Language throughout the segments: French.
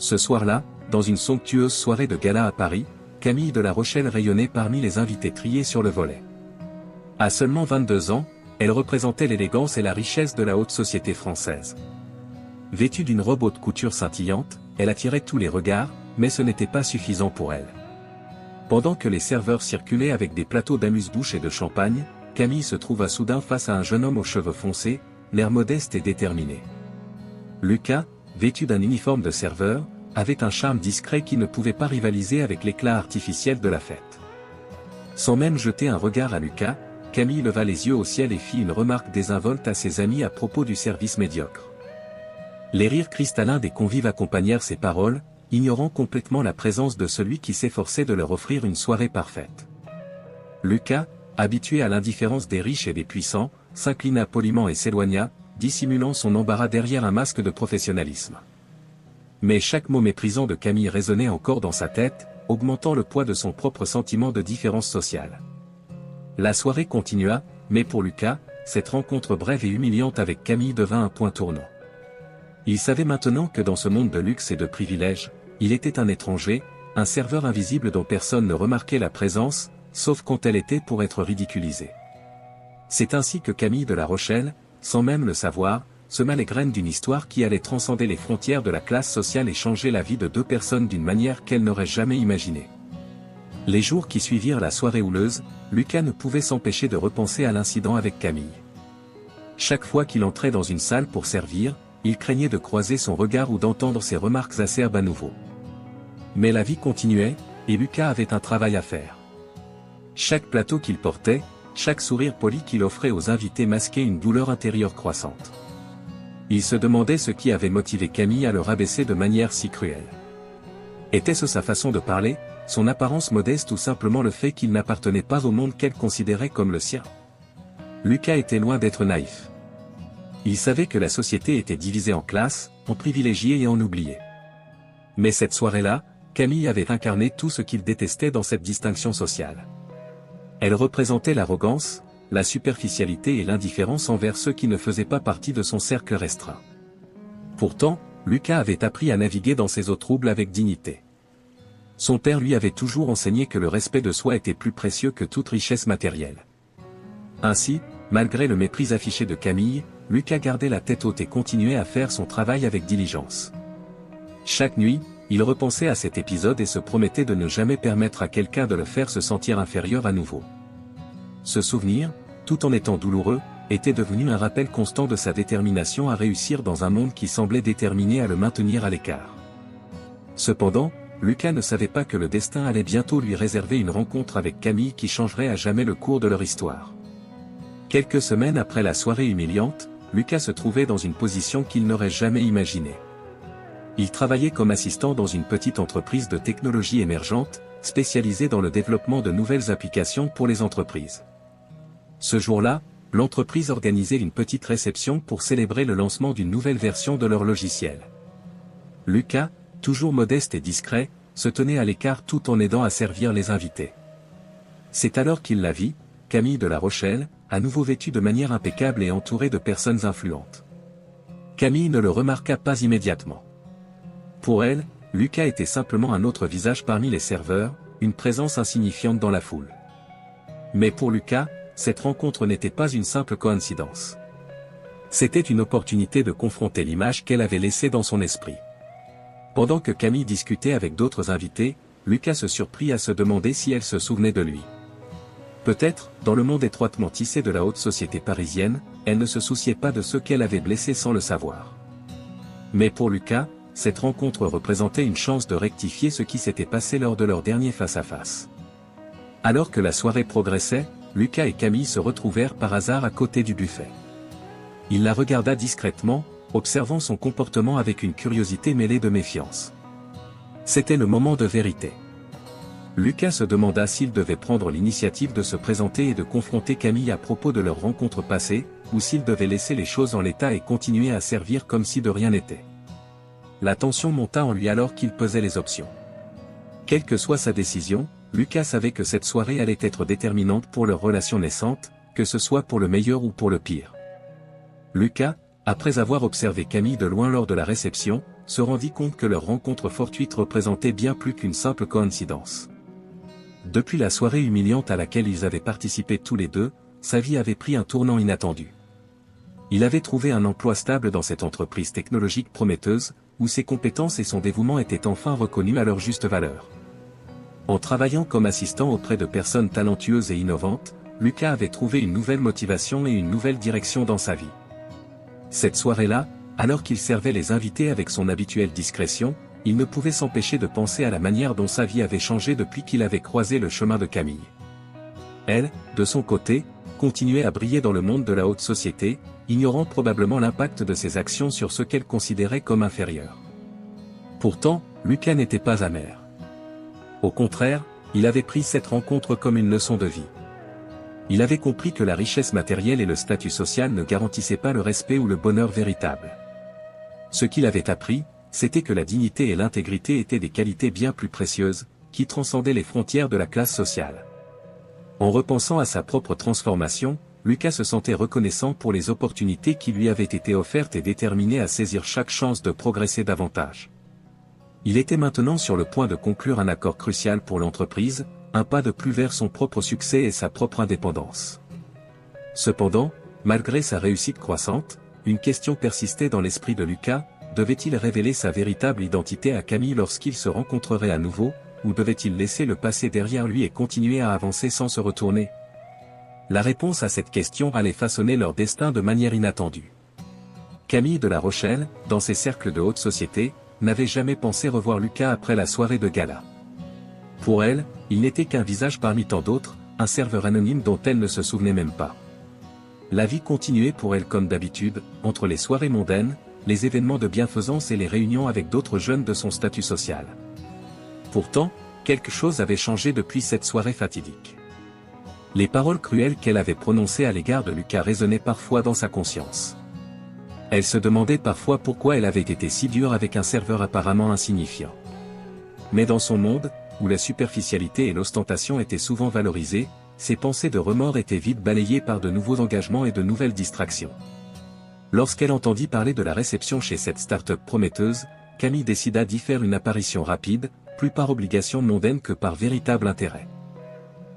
Ce soir-là, dans une somptueuse soirée de gala à Paris, Camille de La Rochelle rayonnait parmi les invités triés sur le volet. À seulement 22 ans, elle représentait l'élégance et la richesse de la haute société française. Vêtue d'une robe haute couture scintillante, elle attirait tous les regards, mais ce n'était pas suffisant pour elle. Pendant que les serveurs circulaient avec des plateaux d'amuse-bouche et de champagne, Camille se trouva soudain face à un jeune homme aux cheveux foncés, l'air modeste et déterminé. Lucas, vêtu d'un uniforme de serveur, avait un charme discret qui ne pouvait pas rivaliser avec l'éclat artificiel de la fête. Sans même jeter un regard à Lucas, Camille leva les yeux au ciel et fit une remarque désinvolte à ses amis à propos du service médiocre. Les rires cristallins des convives accompagnèrent ces paroles, ignorant complètement la présence de celui qui s'efforçait de leur offrir une soirée parfaite. Lucas, habitué à l'indifférence des riches et des puissants, s'inclina poliment et s'éloigna, dissimulant son embarras derrière un masque de professionnalisme. Mais chaque mot méprisant de Camille résonnait encore dans sa tête, augmentant le poids de son propre sentiment de différence sociale. La soirée continua, mais pour Lucas, cette rencontre brève et humiliante avec Camille devint un point tournant. Il savait maintenant que dans ce monde de luxe et de privilèges, il était un étranger, un serveur invisible dont personne ne remarquait la présence, sauf quand elle était pour être ridiculisée. C'est ainsi que Camille de La Rochelle, sans même le savoir, sema les graines d'une histoire qui allait transcender les frontières de la classe sociale et changer la vie de deux personnes d'une manière qu'elle n'aurait jamais imaginée. Les jours qui suivirent la soirée houleuse, Lucas ne pouvait s'empêcher de repenser à l'incident avec Camille. Chaque fois qu'il entrait dans une salle pour servir, il craignait de croiser son regard ou d'entendre ses remarques acerbes à nouveau. Mais la vie continuait, et Lucas avait un travail à faire. Chaque plateau qu'il portait, chaque sourire poli qu'il offrait aux invités masquait une douleur intérieure croissante. Il se demandait ce qui avait motivé Camille à le rabaisser de manière si cruelle. Était-ce sa façon de parler, son apparence modeste ou simplement le fait qu'il n'appartenait pas au monde qu'elle considérait comme le sien? Lucas était loin d'être naïf. Il savait que la société était divisée en classes, en privilégiés et en oubliés. Mais cette soirée-là, Camille avait incarné tout ce qu'il détestait dans cette distinction sociale. Elle représentait l'arrogance, la superficialité et l'indifférence envers ceux qui ne faisaient pas partie de son cercle restreint. Pourtant, Lucas avait appris à naviguer dans ces eaux troubles avec dignité. Son père lui avait toujours enseigné que le respect de soi était plus précieux que toute richesse matérielle. Ainsi, malgré le mépris affiché de Camille, Lucas gardait la tête haute et continuait à faire son travail avec diligence. Chaque nuit, il repensait à cet épisode et se promettait de ne jamais permettre à quelqu'un de le faire se sentir inférieur à nouveau. Ce souvenir, tout en étant douloureux, était devenu un rappel constant de sa détermination à réussir dans un monde qui semblait déterminé à le maintenir à l'écart. Cependant, Lucas ne savait pas que le destin allait bientôt lui réserver une rencontre avec Camille qui changerait à jamais le cours de leur histoire. Quelques semaines après la soirée humiliante, Lucas se trouvait dans une position qu'il n'aurait jamais imaginée. Il travaillait comme assistant dans une petite entreprise de technologie émergente, spécialisée dans le développement de nouvelles applications pour les entreprises. Ce jour-là, l'entreprise organisait une petite réception pour célébrer le lancement d'une nouvelle version de leur logiciel. Lucas, toujours modeste et discret, se tenait à l'écart tout en aidant à servir les invités. C'est alors qu'il la vit, Camille de La Rochelle, à nouveau vêtue de manière impeccable et entourée de personnes influentes. Camille ne le remarqua pas immédiatement. Pour elle, Lucas était simplement un autre visage parmi les serveurs, une présence insignifiante dans la foule. Mais pour Lucas, cette rencontre n'était pas une simple coïncidence. C'était une opportunité de confronter l'image qu'elle avait laissée dans son esprit. Pendant que Camille discutait avec d'autres invités, Lucas se surprit à se demander si elle se souvenait de lui. Peut-être, dans le monde étroitement tissé de la haute société parisienne, elle ne se souciait pas de ceux qu'elle avait blessés sans le savoir. Mais pour Lucas, cette rencontre représentait une chance de rectifier ce qui s'était passé lors de leur dernier face-à-face. Alors que la soirée progressait, Lucas et Camille se retrouvèrent par hasard à côté du buffet. Il la regarda discrètement, observant son comportement avec une curiosité mêlée de méfiance. C'était le moment de vérité. Lucas se demanda s'il devait prendre l'initiative de se présenter et de confronter Camille à propos de leur rencontre passée, ou s'il devait laisser les choses en l'état et continuer à servir comme si de rien n'était. La tension monta en lui alors qu'il pesait les options. Quelle que soit sa décision, Lucas savait que cette soirée allait être déterminante pour leur relation naissante, que ce soit pour le meilleur ou pour le pire. Lucas, après avoir observé Camille de loin lors de la réception, se rendit compte que leur rencontre fortuite représentait bien plus qu'une simple coïncidence. Depuis la soirée humiliante à laquelle ils avaient participé tous les deux, sa vie avait pris un tournant inattendu. Il avait trouvé un emploi stable dans cette entreprise technologique prometteuse, où ses compétences et son dévouement étaient enfin reconnus à leur juste valeur. En travaillant comme assistant auprès de personnes talentueuses et innovantes, Lucas avait trouvé une nouvelle motivation et une nouvelle direction dans sa vie. Cette soirée-là, alors qu'il servait les invités avec son habituelle discrétion, il ne pouvait s'empêcher de penser à la manière dont sa vie avait changé depuis qu'il avait croisé le chemin de Camille. Elle, de son côté, continuait à briller dans le monde de la haute société, ignorant probablement l'impact de ses actions sur ceux qu'elle considérait comme inférieurs. Pourtant, Lucas n'était pas amer. Au contraire, il avait pris cette rencontre comme une leçon de vie. Il avait compris que la richesse matérielle et le statut social ne garantissaient pas le respect ou le bonheur véritable. Ce qu'il avait appris, c'était que la dignité et l'intégrité étaient des qualités bien plus précieuses, qui transcendaient les frontières de la classe sociale. En repensant à sa propre transformation, Lucas se sentait reconnaissant pour les opportunités qui lui avaient été offertes et déterminé à saisir chaque chance de progresser davantage. Il était maintenant sur le point de conclure un accord crucial pour l'entreprise, un pas de plus vers son propre succès et sa propre indépendance. Cependant, malgré sa réussite croissante, une question persistait dans l'esprit de Lucas: devait-il révéler sa véritable identité à Camille lorsqu'ils se rencontreraient à nouveau, ou devait-il laisser le passé derrière lui et continuer à avancer sans se retourner? La réponse à cette question allait façonner leur destin de manière inattendue. Camille de La Rochelle, dans ses cercles de haute société, n'avait jamais pensé revoir Lucas après la soirée de gala. Pour elle, il n'était qu'un visage parmi tant d'autres, un serveur anonyme dont elle ne se souvenait même pas. La vie continuait pour elle comme d'habitude, entre les soirées mondaines, les événements de bienfaisance et les réunions avec d'autres jeunes de son statut social. Pourtant, quelque chose avait changé depuis cette soirée fatidique. Les paroles cruelles qu'elle avait prononcées à l'égard de Lucas résonnaient parfois dans sa conscience. Elle se demandait parfois pourquoi elle avait été si dure avec un serveur apparemment insignifiant. Mais dans son monde, où la superficialité et l'ostentation étaient souvent valorisées, ses pensées de remords étaient vite balayées par de nouveaux engagements et de nouvelles distractions. Lorsqu'elle entendit parler de la réception chez cette start-up prometteuse, Camille décida d'y faire une apparition rapide, plus par obligation mondaine que par véritable intérêt.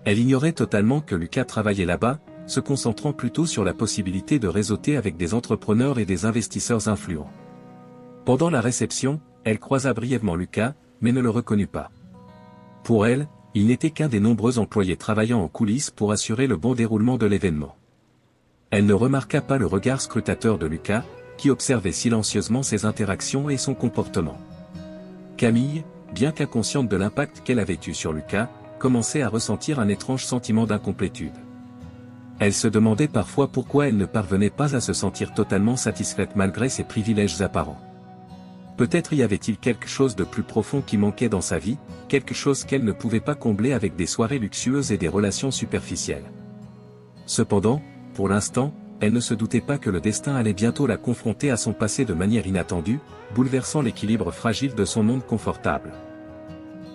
Elle ignorait totalement que Lucas travaillait là-bas, se concentrant plutôt sur la possibilité de réseauter avec des entrepreneurs et des investisseurs influents. Pendant la réception, elle croisa brièvement Lucas, mais ne le reconnut pas. Pour elle, il n'était qu'un des nombreux employés travaillant en coulisses pour assurer le bon déroulement de l'événement. Elle ne remarqua pas le regard scrutateur de Lucas, qui observait silencieusement ses interactions et son comportement. Camille, bien qu'inconsciente de l'impact qu'elle avait eu sur Lucas, commençait à ressentir un étrange sentiment d'incomplétude. Elle se demandait parfois pourquoi elle ne parvenait pas à se sentir totalement satisfaite malgré ses privilèges apparents. Peut-être y avait-il quelque chose de plus profond qui manquait dans sa vie, quelque chose qu'elle ne pouvait pas combler avec des soirées luxueuses et des relations superficielles. Cependant, pour l'instant, elle ne se doutait pas que le destin allait bientôt la confronter à son passé de manière inattendue, bouleversant l'équilibre fragile de son monde confortable.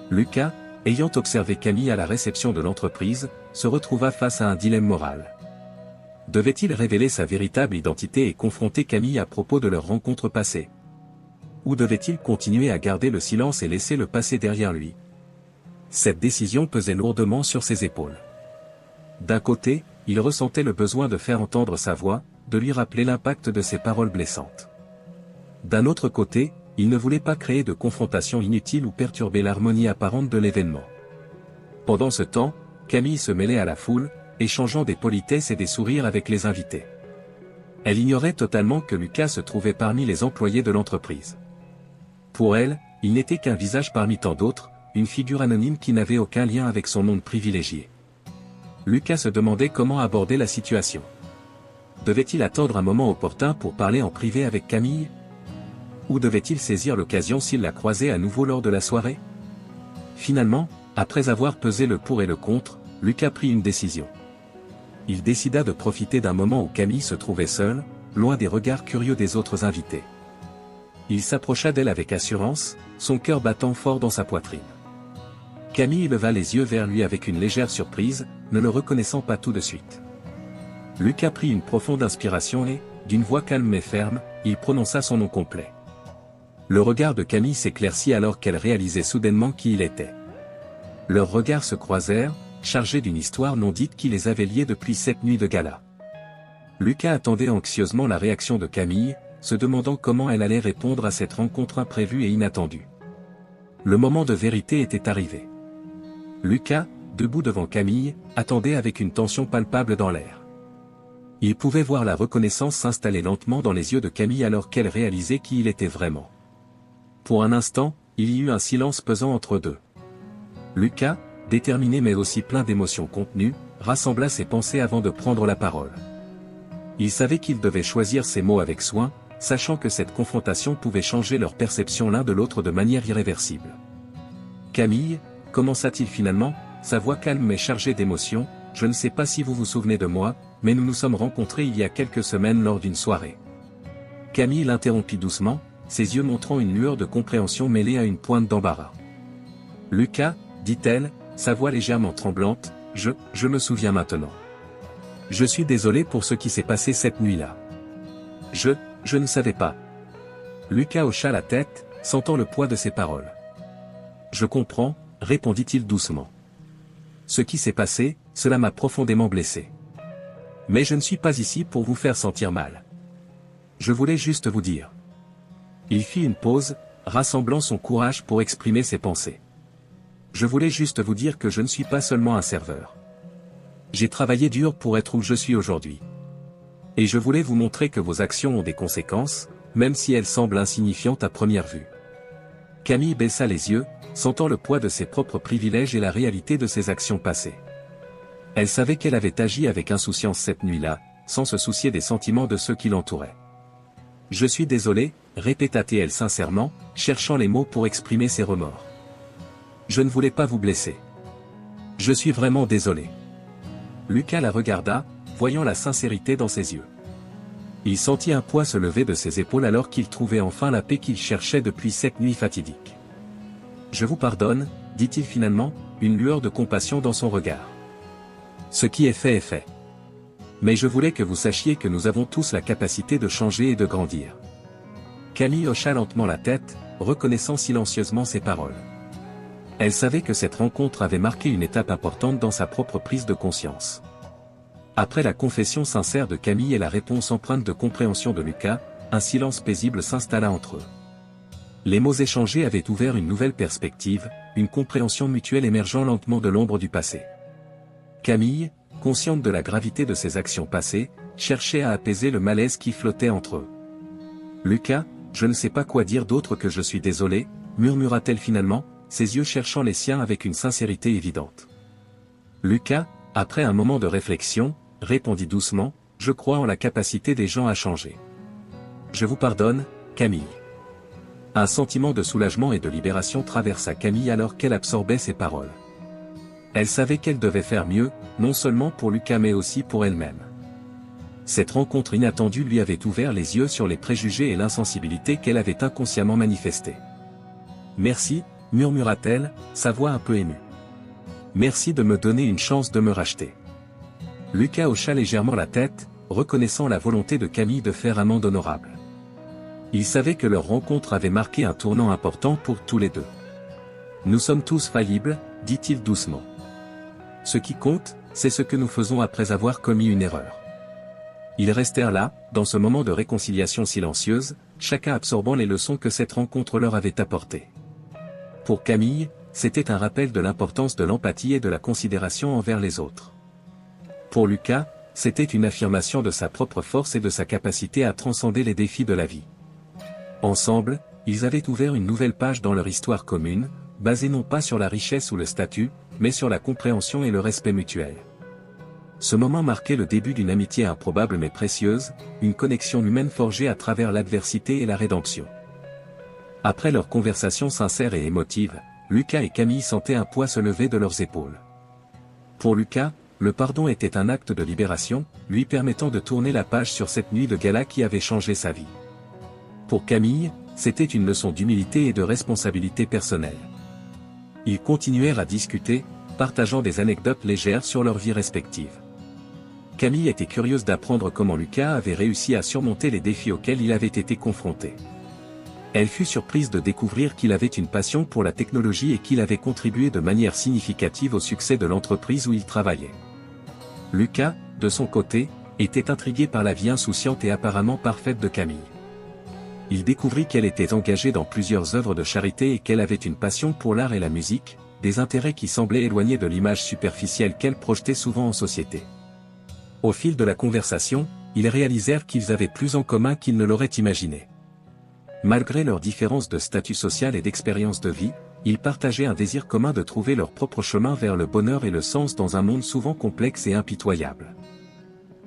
Lucas, ayant observé Camille à la réception de l'entreprise, se retrouva face à un dilemme moral. Devait-il révéler sa véritable identité et confronter Camille à propos de leur rencontre passée? Ou devait-il continuer à garder le silence et laisser le passé derrière lui? Cette décision pesait lourdement sur ses épaules. D'un côté, il ressentait le besoin de faire entendre sa voix, de lui rappeler l'impact de ses paroles blessantes. D'un autre côté, il ne voulait pas créer de confrontation inutile ou perturber l'harmonie apparente de l'événement. Pendant ce temps, Camille se mêlait à la foule, échangeant des politesses et des sourires avec les invités. Elle ignorait totalement que Lucas se trouvait parmi les employés de l'entreprise. Pour elle, il n'était qu'un visage parmi tant d'autres, une figure anonyme qui n'avait aucun lien avec son monde privilégié. Lucas se demandait comment aborder la situation. Devait-il attendre un moment opportun pour parler en privé avec Camille? Ou devait-il saisir l'occasion s'il la croisait à nouveau lors de la soirée? Finalement, après avoir pesé le pour et le contre, Lucas prit une décision. Il décida de profiter d'un moment où Camille se trouvait seule, loin des regards curieux des autres invités. Il s'approcha d'elle avec assurance, son cœur battant fort dans sa poitrine. Camille leva les yeux vers lui avec une légère surprise, ne le reconnaissant pas tout de suite. Lucas prit une profonde inspiration et, d'une voix calme mais ferme, il prononça son nom complet. Le regard de Camille s'éclaircit alors qu'elle réalisait soudainement qui il était. Leurs regards se croisèrent, chargés d'une histoire non dite qui les avait liés depuis cette nuit de gala. Lucas attendait anxieusement la réaction de Camille, se demandant comment elle allait répondre à cette rencontre imprévue et inattendue. Le moment de vérité était arrivé. Lucas, debout devant Camille, attendait avec une tension palpable dans l'air. Il pouvait voir la reconnaissance s'installer lentement dans les yeux de Camille alors qu'elle réalisait qui il était vraiment. Pour un instant, il y eut un silence pesant entre deux. Lucas, déterminé mais aussi plein d'émotions contenues, rassembla ses pensées avant de prendre la parole. Il savait qu'il devait choisir ses mots avec soin, sachant que cette confrontation pouvait changer leur perception l'un de l'autre de manière irréversible. Camille, commença-t-il finalement, sa voix calme mais chargée d'émotion, « Je ne sais pas si vous vous souvenez de moi, mais nous nous sommes rencontrés il y a quelques semaines lors d'une soirée. » Camille l'interrompit doucement, ses yeux montrant une lueur de compréhension mêlée à une pointe d'embarras. « Lucas, » dit-elle, sa voix légèrement tremblante, « je me souviens maintenant. Je suis désolé pour ce qui s'est passé cette nuit-là. Je ne savais pas. » Lucas hocha la tête, sentant le poids de ses paroles. « Je comprends, » répondit-il doucement. « Ce qui s'est passé, cela m'a profondément blessé. Mais je ne suis pas ici pour vous faire sentir mal. Je voulais juste vous dire. » Il fit une pause, rassemblant son courage pour exprimer ses pensées. « Je voulais juste vous dire que je ne suis pas seulement un serveur. J'ai travaillé dur pour être où je suis aujourd'hui. Et je voulais vous montrer que vos actions ont des conséquences, même si elles semblent insignifiantes à première vue. » Camille baissa les yeux, sentant le poids de ses propres privilèges et la réalité de ses actions passées. Elle savait qu'elle avait agi avec insouciance cette nuit-là, sans se soucier des sentiments de ceux qui l'entouraient. « Je suis désolée, » répéta-t-elle sincèrement, cherchant les mots pour exprimer ses remords. « Je ne voulais pas vous blesser. Je suis vraiment désolé. » Lucas la regarda, voyant la sincérité dans ses yeux. Il sentit un poids se lever de ses épaules alors qu'il trouvait enfin la paix qu'il cherchait depuis cette nuit fatidique. « Je vous pardonne, » dit-il finalement, une lueur de compassion dans son regard. « Ce qui est fait est fait. Mais je voulais que vous sachiez que nous avons tous la capacité de changer et de grandir. » Camille hocha lentement la tête, reconnaissant silencieusement ses paroles. Elle savait que cette rencontre avait marqué une étape importante dans sa propre prise de conscience. Après la confession sincère de Camille et la réponse empreinte de compréhension de Lucas, un silence paisible s'installa entre eux. Les mots échangés avaient ouvert une nouvelle perspective, une compréhension mutuelle émergeant lentement de l'ombre du passé. Camille, consciente de la gravité de ses actions passées, cherchait à apaiser le malaise qui flottait entre eux. « Lucas, je ne sais pas quoi dire d'autre que je suis désolé, » murmura-t-elle finalement, ses yeux cherchant les siens avec une sincérité évidente. Lucas, après un moment de réflexion, répondit doucement, « Je crois en la capacité des gens à changer. Je vous pardonne, Camille. » Un sentiment de soulagement et de libération traversa Camille alors qu'elle absorbait ses paroles. Elle savait qu'elle devait faire mieux, non seulement pour Lucas mais aussi pour elle-même. Cette rencontre inattendue lui avait ouvert les yeux sur les préjugés et l'insensibilité qu'elle avait inconsciemment manifestés. « Merci », murmura-t-elle, sa voix un peu émue. « Merci de me donner une chance de me racheter. » Lucas hocha légèrement la tête, reconnaissant la volonté de Camille de faire amende honorable. Il savait que leur rencontre avait marqué un tournant important pour tous les deux. « Nous sommes tous faillibles, » dit-il doucement. « Ce qui compte, c'est ce que nous faisons après avoir commis une erreur. » Ils restèrent là, dans ce moment de réconciliation silencieuse, chacun absorbant les leçons que cette rencontre leur avait apportées. Pour Camille, c'était un rappel de l'importance de l'empathie et de la considération envers les autres. Pour Lucas, c'était une affirmation de sa propre force et de sa capacité à transcender les défis de la vie. Ensemble, ils avaient ouvert une nouvelle page dans leur histoire commune, basée non pas sur la richesse ou le statut, mais sur la compréhension et le respect mutuel. Ce moment marquait le début d'une amitié improbable mais précieuse, une connexion humaine forgée à travers l'adversité et la rédemption. Après leur conversation sincère et émotive, Lucas et Camille sentaient un poids se lever de leurs épaules. Pour Lucas, le pardon était un acte de libération, lui permettant de tourner la page sur cette nuit de gala qui avait changé sa vie. Pour Camille, c'était une leçon d'humilité et de responsabilité personnelle. Ils continuèrent à discuter, partageant des anecdotes légères sur leurs vies respectives. Camille était curieuse d'apprendre comment Lucas avait réussi à surmonter les défis auxquels il avait été confronté. Elle fut surprise de découvrir qu'il avait une passion pour la technologie et qu'il avait contribué de manière significative au succès de l'entreprise où il travaillait. Lucas, de son côté, était intrigué par la vie insouciante et apparemment parfaite de Camille. Il découvrit qu'elle était engagée dans plusieurs œuvres de charité et qu'elle avait une passion pour l'art et la musique, des intérêts qui semblaient éloignés de l'image superficielle qu'elle projetait souvent en société. Au fil de la conversation, ils réalisèrent qu'ils avaient plus en commun qu'ils ne l'auraient imaginé. Malgré leurs différences de statut social et d'expérience de vie, ils partageaient un désir commun de trouver leur propre chemin vers le bonheur et le sens dans un monde souvent complexe et impitoyable.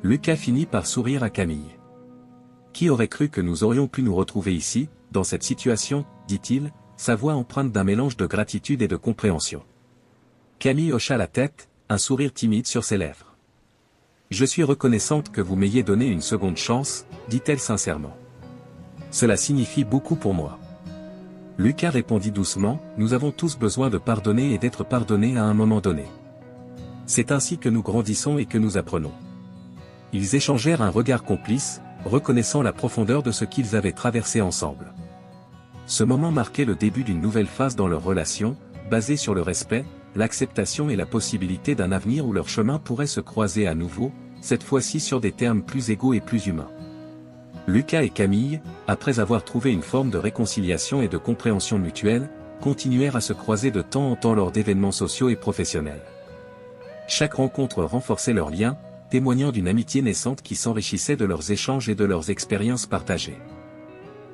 Lucas finit par sourire à Camille. « Qui aurait cru que nous aurions pu nous retrouver ici, dans cette situation, dit-il, sa voix empreinte d'un mélange de gratitude et de compréhension. Camille hocha la tête, un sourire timide sur ses lèvres. « Je suis reconnaissante que vous m'ayez donné une seconde chance, dit-elle sincèrement. Cela signifie beaucoup pour moi. » Lucas répondit doucement, « Nous avons tous besoin de pardonner et d'être pardonnés à un moment donné. C'est ainsi que nous grandissons et que nous apprenons. » Ils échangèrent un regard complice, reconnaissant la profondeur de ce qu'ils avaient traversé ensemble. Ce moment marquait le début d'une nouvelle phase dans leur relation, basée sur le respect, l'acceptation et la possibilité d'un avenir où leurs chemins pourraient se croiser à nouveau, cette fois-ci sur des termes plus égaux et plus humains. Lucas et Camille, après avoir trouvé une forme de réconciliation et de compréhension mutuelle, continuèrent à se croiser de temps en temps lors d'événements sociaux et professionnels. Chaque rencontre renforçait leurs liens, témoignant d'une amitié naissante qui s'enrichissait de leurs échanges et de leurs expériences partagées.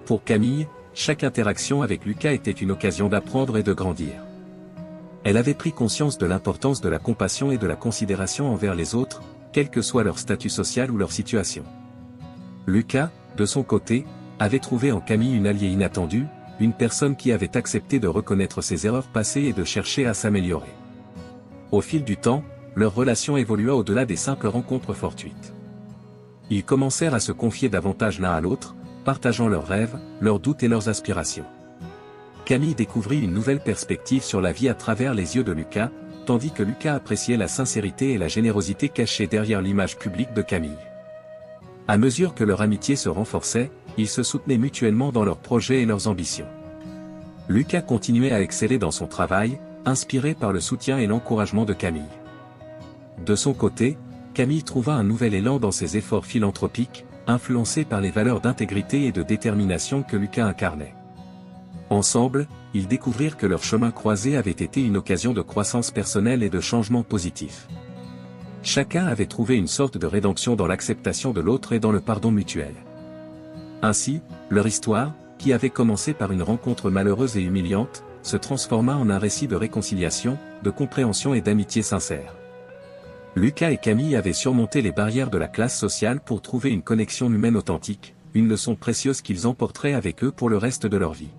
Pour Camille, chaque interaction avec Lucas était une occasion d'apprendre et de grandir. Elle avait pris conscience de l'importance de la compassion et de la considération envers les autres, quel que soit leur statut social ou leur situation. Lucas, de son côté, avait trouvé en Camille une alliée inattendue, une personne qui avait accepté de reconnaître ses erreurs passées et de chercher à s'améliorer. Au fil du temps, leur relation évolua au-delà des simples rencontres fortuites. Ils commencèrent à se confier davantage l'un à l'autre, partageant leurs rêves, leurs doutes et leurs aspirations. Camille découvrit une nouvelle perspective sur la vie à travers les yeux de Lucas, tandis que Lucas appréciait la sincérité et la générosité cachées derrière l'image publique de Camille. À mesure que leur amitié se renforçait, ils se soutenaient mutuellement dans leurs projets et leurs ambitions. Lucas continuait à exceller dans son travail, inspiré par le soutien et l'encouragement de Camille. De son côté, Camille trouva un nouvel élan dans ses efforts philanthropiques, influencés par les valeurs d'intégrité et de détermination que Lucas incarnait. Ensemble, ils découvrirent que leur chemin croisé avait été une occasion de croissance personnelle et de changement positif. Chacun avait trouvé une sorte de rédemption dans l'acceptation de l'autre et dans le pardon mutuel. Ainsi, leur histoire, qui avait commencé par une rencontre malheureuse et humiliante, se transforma en un récit de réconciliation, de compréhension et d'amitié sincère. Lucas et Camille avaient surmonté les barrières de la classe sociale pour trouver une connexion humaine authentique, une leçon précieuse qu'ils emporteraient avec eux pour le reste de leur vie.